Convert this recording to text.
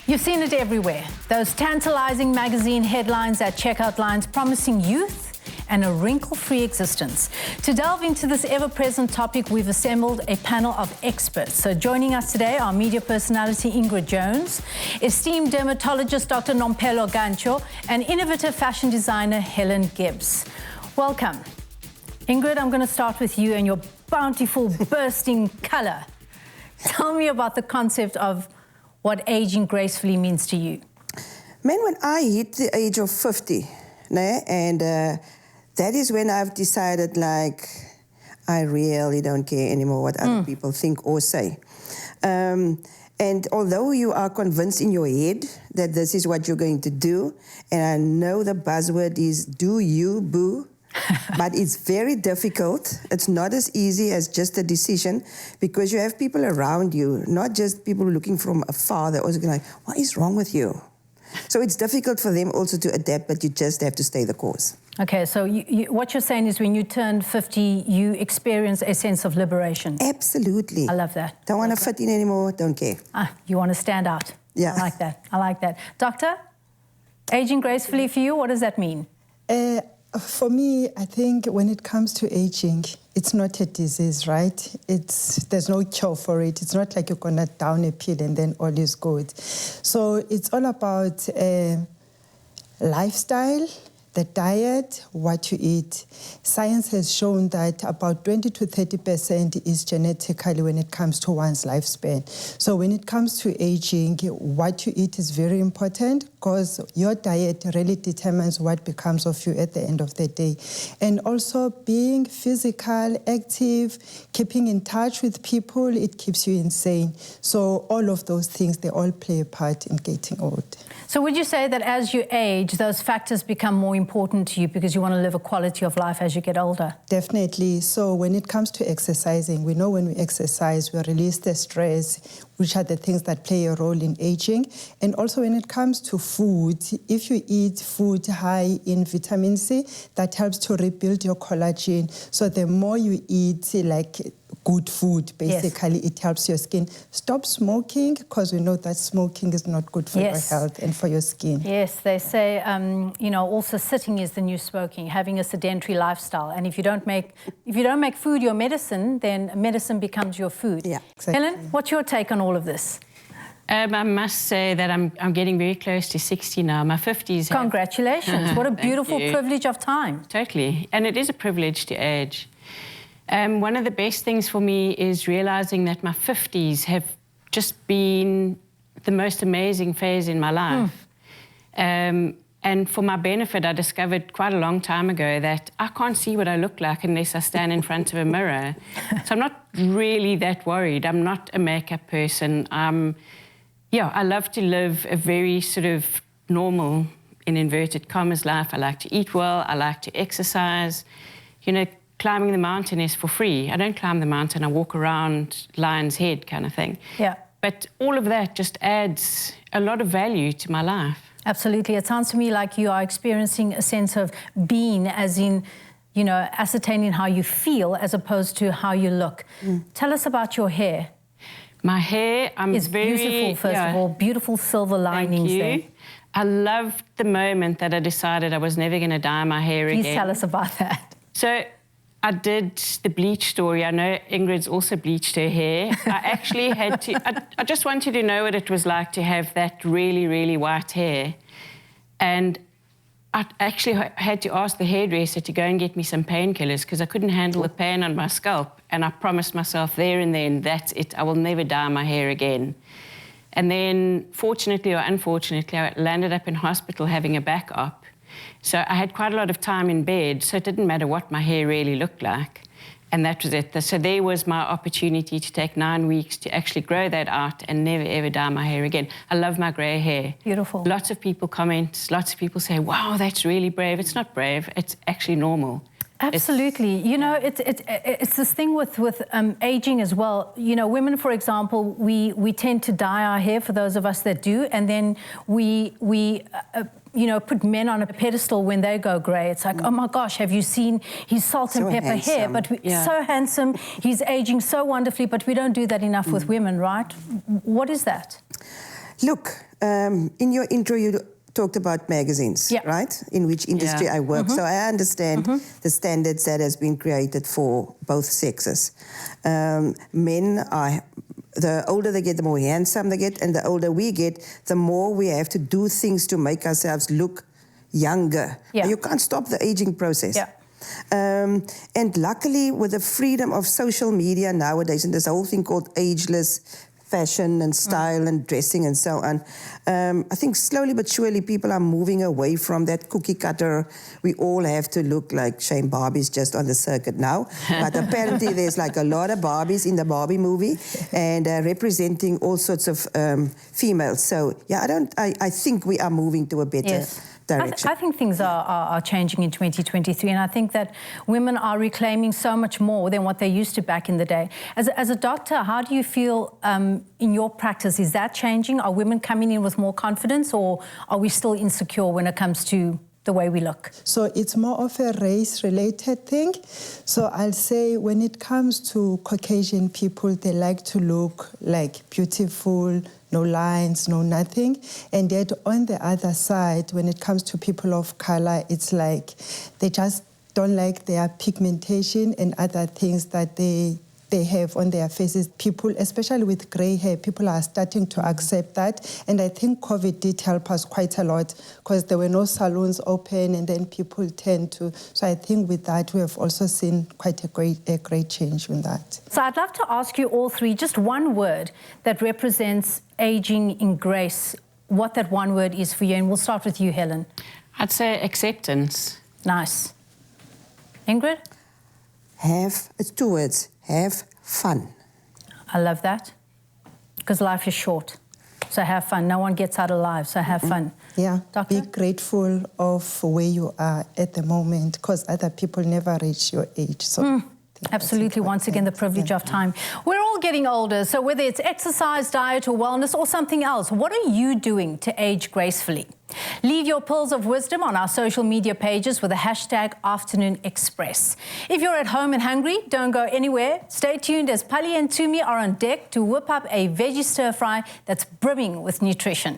You've seen it everywhere. Those tantalizing magazine headlines at checkout lines promising youth and a wrinkle-free existence. To delve into this ever-present topic, we've assembled a panel of experts. So joining us today are media personality Ingrid Jones, esteemed dermatologist Dr. Nomphelo Gantsho, and innovative fashion designer Helen Gibbs. Welcome. Ingrid, I'm going to start with you and your bountiful, bursting color. Tell me about the concept of what aging gracefully means to you. Man, when I hit the age of 50, and that is when I've decided, like, I really don't care anymore what other people think or say. And although you are convinced in your head that this is what you're going to do, and I know the buzzword is do you, boo, but it's very difficult. It's not as easy as just a decision, because you have people around you, not just people looking from afar. They're also going like, what is wrong with you? So it's difficult for them also to adapt, but you just have to stay the course. Okay, so what you're saying is when you turned 50, you experience a sense of liberation. Absolutely. I love that. Don't want to fit in anymore, don't care. You want to stand out. Yeah. I like that. I like that. Doctor, aging gracefully for you, what does that mean? For me, I think when it comes to aging, it's not a disease, right? There's no cure for it. It's not like you're going to down a pill and then all is good. So it's all about lifestyle, the diet, what you eat. Science has shown that about 20 to 30% is genetically when it comes to one's lifespan. So when it comes to aging, what you eat is very important, because your diet really determines what becomes of you at the end of the day. And also being physical, active, keeping in touch with people, it keeps you insane. So all of those things, they all play a part in getting old. So would you say that as you age, those factors become more important to you because you want to live a quality of life as you get older? Definitely. So when it comes to exercising, we know when we exercise, we release the stress, which are the things that play a role in aging. And also when it comes to food, if you eat food high in vitamin C, that helps to rebuild your collagen. So the more you eat like good food, basically, yes, it helps your skin. Stop smoking, because we know that smoking is not good for yes, your health and for your skin. Yes, they say, also sitting is the new smoking, having a sedentary lifestyle. And if you don't make food your medicine, then medicine becomes your food. Yeah, exactly. Helen, what's your take on all of this? I must say that I'm getting very close to 60 now. My 50s. Congratulations. What a beautiful privilege of time. Totally. And it is a privilege to age. One of the best things for me is realizing that my 50s have just been the most amazing phase in my life. And for my benefit, I discovered quite a long time ago that I can't see what I look like unless I stand in front of a mirror. So I'm not really that worried. I'm not a makeup person. I love to live a very sort of normal, in inverted commas, life. I like to eat well. I like to exercise. Climbing the mountain is for free. I don't climb the mountain. I walk around Lion's Head kind of thing. Yeah. But all of that just adds a lot of value to my life. Absolutely. It sounds to me like you are experiencing a sense of being, as in, ascertaining how you feel as opposed to how you look. Tell us about your hair. My hair, it's very beautiful, first of all. Beautiful silver linings there. I loved the moment that I decided I was never going to dye my hair again. Please tell us about that. So I did the bleach story. I know Ingrid's also bleached her hair. I actually had to, I just wanted to know what it was like to have that really, really white hair. And I actually had to ask the hairdresser to go and get me some painkillers because I couldn't handle the pain on my scalp. And I promised myself there and then, that's it, I will never dye my hair again. And then, fortunately or unfortunately, I landed up in hospital having a back op. So I had quite a lot of time in bed, so it didn't matter what my hair really looked like. And that was it. So there was my opportunity to take 9 weeks to actually grow that out and never, ever dye my hair again. I love my grey hair. Beautiful. Lots of people comment, lots of people say, wow, that's really brave. It's not brave, it's actually normal. Absolutely. It's this thing with aging as well. Women, for example, we tend to dye our hair, for those of us that do, and then we put men on a pedestal when they go grey. It's like, oh my gosh, have you seen his salt and pepper hair? But so handsome, he's aging so wonderfully, but we don't do that enough with women, right? What is that? Look, in your intro, you talked about magazines, Yeah. right? In which industry I work. So I understand the standards that has been created for both sexes. Men are, the older they get, the more handsome they get, and the older we get, the more we have to do things to make ourselves look younger. Yeah. You can't stop the aging process. Yeah. And luckily, with the freedom of social media nowadays, and there's a whole thing called ageless fashion and style and dressing and so on, I think slowly but surely people are moving away from that cookie cutter. We all have to look like Shane Barbies just on the circuit now. But apparently there's like a lot of Barbies in the Barbie movie and representing all sorts of females. So yeah, I think we are moving to a better direction. I think things are changing in 2023, and I think that women are reclaiming so much more than what they used to back in the day. As a doctor, how do you feel in your practice? Is that changing? Are women coming in with more confidence, or are we still insecure when it comes to the way we look? So it's more of a race-related thing. So I'll say when it comes to Caucasian people, they like to look like beautiful, no lines, no nothing. And yet on the other side, when it comes to people of color, it's like they just don't like their pigmentation and other things that they have on their faces. People, especially with gray hair, people are starting to accept that. And I think COVID did help us quite a lot because there were no salons open and then people tend to. So I think with that, we have also seen quite a great change in that. So I'd love to ask you all three, just one word that represents aging in grace, what that one word is for you. And we'll start with you, Helen. I'd say acceptance. Nice. Ingrid? It's two words. Have fun. I love that, because life is short. So have fun. No one gets out alive, so have fun. Yeah, Doctor? be grateful of where you are at the moment, because other people never reach your age. So Absolutely. Once again, the privilege of time. We're all getting older, so whether it's exercise, diet, or wellness, or something else, what are you doing to age gracefully? Leave your pearls of wisdom on our social media pages with the hashtag #AfternoonExpress. If you're at home and hungry, don't go anywhere. Stay tuned as Pali and Tumi are on deck to whip up a veggie stir fry that's brimming with nutrition.